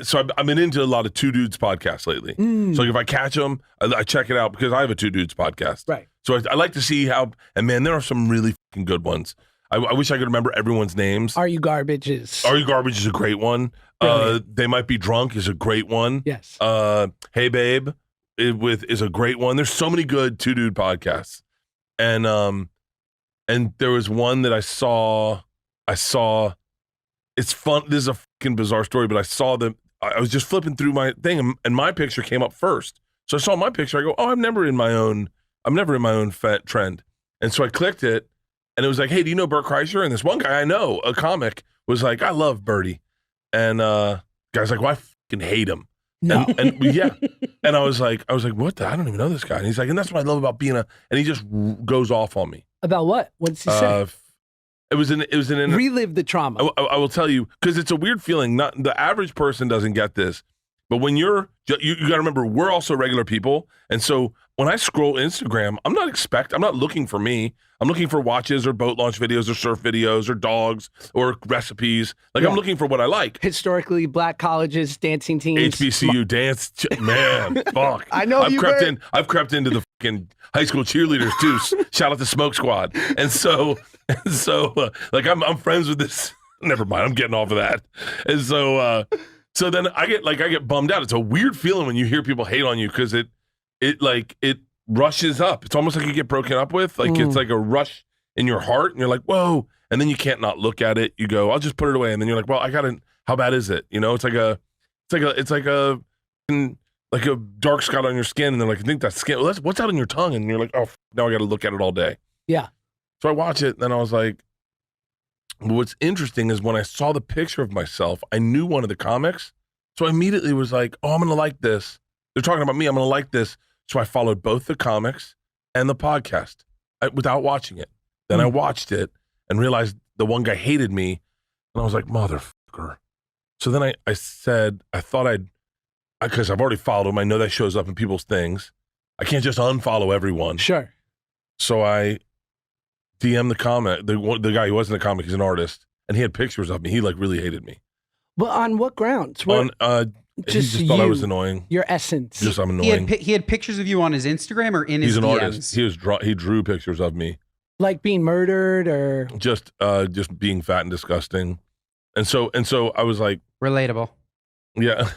So I've been into a lot of Two Dudes podcasts lately. So like if I catch them, I check it out because I have a Two Dudes podcast. Right. So I like to see how, and man, there are some really fucking good ones. I wish I could remember everyone's names. Are You Garbage is... Are You Garbage is a great one. They Might Be Drunk is a great one. Yes. Hey Babe is a great one. There's so many good Two Dude podcasts. And there was one that I saw, it's fun. This is a fucking bizarre story, but I was just flipping through my thing and my picture came up first. So I saw my picture. I go, oh, I'm never in my own trend. And so I clicked it and it was like, hey, do you know Bert Kreischer? And this one guy I know, a comic, was like, I love Bertie. And guy's like, well, I fucking hate him. No. And yeah. And I was like, what I don't even know this guy. And he's like, and that's what I love about being and he just goes off on me. About what? What did he say? It was an Relive the trauma. I will tell you, because it's a weird feeling. Not the average person doesn't get this, but when you got to remember, we're also regular people, and so when I scroll Instagram, I'm not looking for me. I'm looking for watches or boat launch videos or surf videos or dogs or recipes. Like I'm looking for what I like. Historically black colleges, dancing teams, HBCU dance, man, fuck. I know I've crept into the fucking high school cheerleaders too. Shout out to Smoke Squad, and so like I'm friends with this. Never mind, I'm getting off of that. And so then I get bummed out. It's a weird feeling when you hear people hate on you because it rushes up. It's almost like you get broken up with. Like it's like a rush in your heart, and you're like, whoa. And then you can't not look at it. You go, I'll just put it away. And then you're like, well, how bad is it? You know, it's like a dark spot on your skin. And they're like, I think that's skin. Well, what's out on your tongue? And you're like, oh, now I got to look at it all day. Yeah. So I watch it, and then I was like, what's interesting is when I saw the picture of myself, I knew one of the comics. So I immediately was like, oh, I'm going to like this. They're talking about me. I'm going to like this. So I followed both the comics and the podcast without watching it. Then I watched it and realized the one guy hated me. And I was like, motherfucker. So then I said, because I've already followed him. I know that shows up in people's things. I can't just unfollow everyone. Sure. So I DM the comic, the guy who wasn't a comic, he's an artist. And he had pictures of me. He like really hated me. Well, on what grounds? He just thought I was annoying. Your essence. Just I'm annoying. He had pictures of you on his Instagram or in his DMs? He's an artist. He drew pictures of me. Like being murdered or just being fat and disgusting. And so I was like, relatable. Yeah.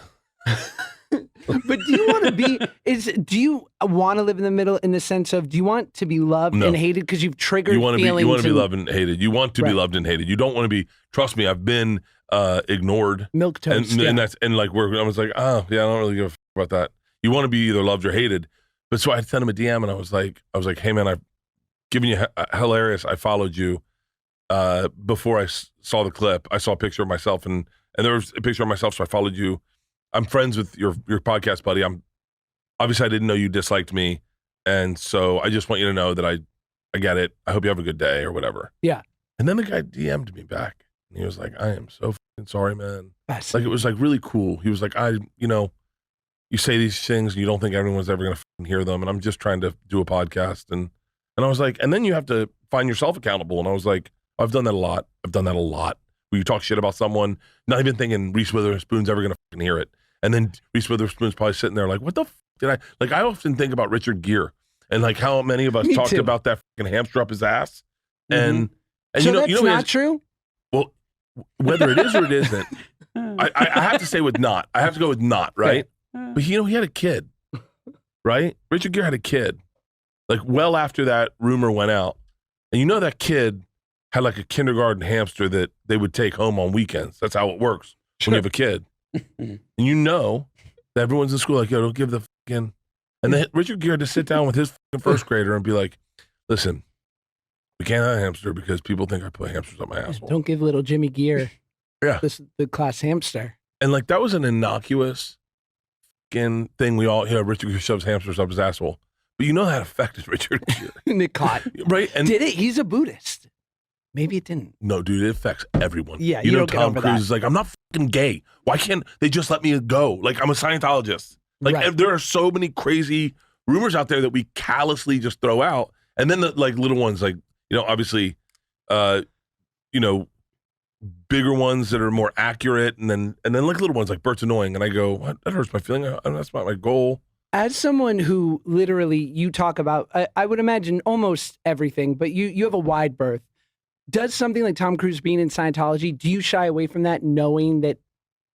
But do you want to do you want to live in the middle in the sense of, do you want to be loved and hated because you've triggered feelings? You want to be loved and hated. You want to be loved and hated. You don't want to be, trust me, I've been ignored. Milquetoast. And like I was like, oh yeah, I don't really give a fuck about that. You want to be either loved or hated. But so I sent him a DM and I was like, hey man, I've given you hilarious. I followed you before I saw the clip. I saw a picture of myself and there was a picture of myself, so I followed you. I'm friends with your podcast buddy. Obviously I didn't know you disliked me, and so I just want you to know that I get it. I hope you have a good day or whatever. Yeah. And then the guy DM'd me back, and he was like, "I am so fucking sorry, man." Like it was like really cool. He was like, you say these things, and you don't think everyone's ever gonna fucking hear them, and I'm just trying to do a podcast, and I was like, and then you have to find yourself accountable, and I was like, I've done that a lot. Where you talk shit about someone, not even thinking Reese Witherspoon's ever gonna fucking hear it. And then Reese Witherspoon's probably sitting there like, what the f did I, like I often think about Richard Gere and like how many of us talked about that fucking hamster up his ass. And so that's not true? Well, whether it is or it isn't, I have to say with not. I have to go with not, right? But he had a kid, right? Richard Gere had a kid, like well after that rumor went out. And that kid had like a kindergarten hamster that they would take home on weekends. That's how it works when you have a kid. And that everyone's in school like, yo, don't give the fucking. And then Richard Gere had to sit down with his fucking first grader and be like, listen, we can't have a hamster because people think I put hamsters up my asshole. Don't give little Jimmy Gere the class hamster. And like that was an innocuous fucking thing. We all, Richard Gere shoves hamsters up his asshole. But that affected Richard Gere. And it caught. Right? And did it? He's a Buddhist. Maybe it didn't. No, dude, it affects everyone. Yeah, you don't Tom get over Cruise that. is like, I'm not fucking gay. Why can't they just let me go? Like, I'm a Scientologist. Like, there are so many crazy rumors out there that we callously just throw out. And then the like little ones, like, obviously, bigger ones that are more accurate, and then like little ones like Bert's annoying, and I go, what? That hurts my feeling. That's not my goal. As someone who literally you talk about, I would imagine almost everything, but you have a wide berth. Does something like Tom Cruise being in Scientology, do you shy away from that, knowing that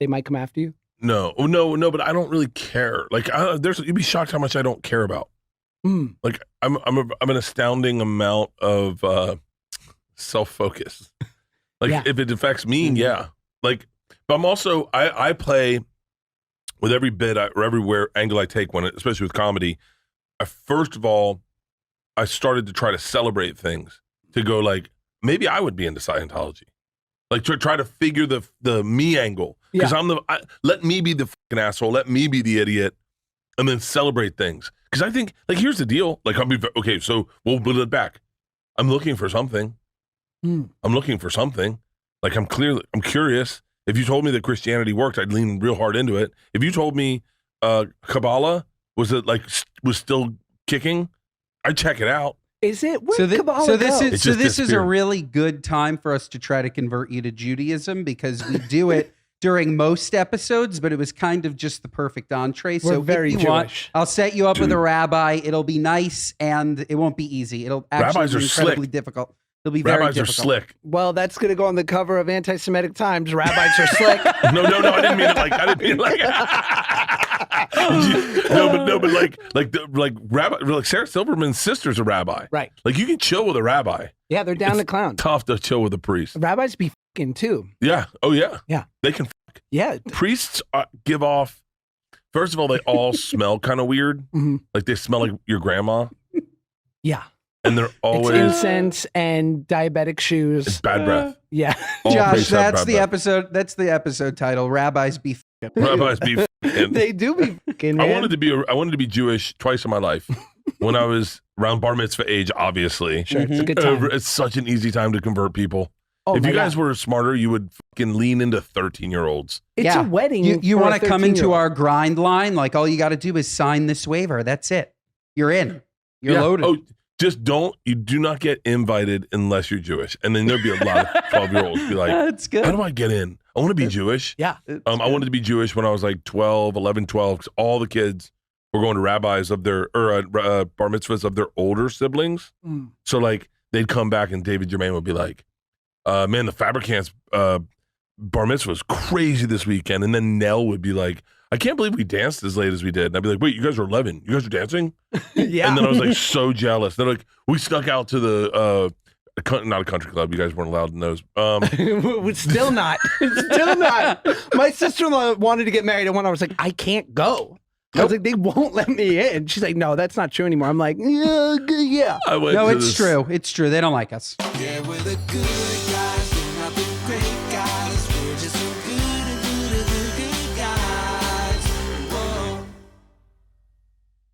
they might come after you? No, but I don't really care. Like, you'd be shocked how much I don't care about. Like, I'm an astounding amount of self-focus. Like, if it affects me, yeah. Like, but I'm also I play with every bit or everywhere angle I take especially with comedy. First of all, I started to try to celebrate things, to go like, maybe I would be into Scientology. Like, to try to figure the me angle, because let me be the fucking asshole, let me be the idiot, and then celebrate things. Because I think, like, here's the deal. Like, okay, so we'll build it back. I'm looking for something. I'm looking for something. Like, I'm curious. If you told me that Christianity worked, I'd lean real hard into it. If you told me Kabbalah was still kicking, I'd check it out. Is it? This is a really good time for us to try to convert you to Judaism, because we do it during most episodes, but it was kind of just the perfect entree. We're very if you Jewish. Want, I'll set you up with a rabbi. It'll be nice, and it won't be easy. It'll actually be incredibly difficult. It'll be very difficult. Rabbis are slick. Well, that's going to go on the cover of Anti-Semitic Times. Rabbis are slick. No, I didn't mean it like. Like Sarah Silverman's sister's a rabbi. Right. Like, you can chill with a rabbi. Yeah, they're down to clown. Tough to chill with a priest. Rabbis be fucking too. Yeah. Oh yeah. Yeah. They can fuck. Yeah. Priests give off. First of all, they all smell kind of weird. Mm-hmm. Like, they smell like your grandma. Yeah. And they're always it's incense and diabetic shoes. It's bad breath. Yeah. Josh, that's the episode. That's the episode title. Rabbis be fucking. Rabbis be fucking. They do be fucking. Man. I wanted to be Jewish twice in my life. When I was around bar mitzvah age, obviously. Sure, it's a good time. It's such an easy time to convert people. Oh, if you guys were smarter, you would fucking lean into 13-year-olds. It's a wedding. You want to come into our grind line? Like, all you got to do is sign this waiver. That's it. You're in. You're loaded. Oh, you do not get invited unless you're Jewish. And then there'll be a lot of 12-year-olds be like, that's good. How do I get in? I want to be Jewish. Yeah. I wanted to be Jewish when I was like 12, because all the kids were going to rabbis of their, bar mitzvahs of their older siblings. So, like, they'd come back and David Jermaine would be like, man, the Fabricants bar mitzvah was crazy this weekend. And then Nell would be like, I can't believe we danced as late as we did. And I'd be like, wait, you guys are 11. You guys are dancing? Yeah. And then I was like, so jealous. They're like, we snuck out to the, not a country club. You guys weren't allowed in those. Still not. Still not. My sister-in-law wanted to get married, and when I was like, I can't go. I was like, they won't let me in. She's like, no, that's not true anymore. I'm like, yeah. No, it's true. It's true. They don't like us. Yeah, we're the good guys. We're not the great guys. We're just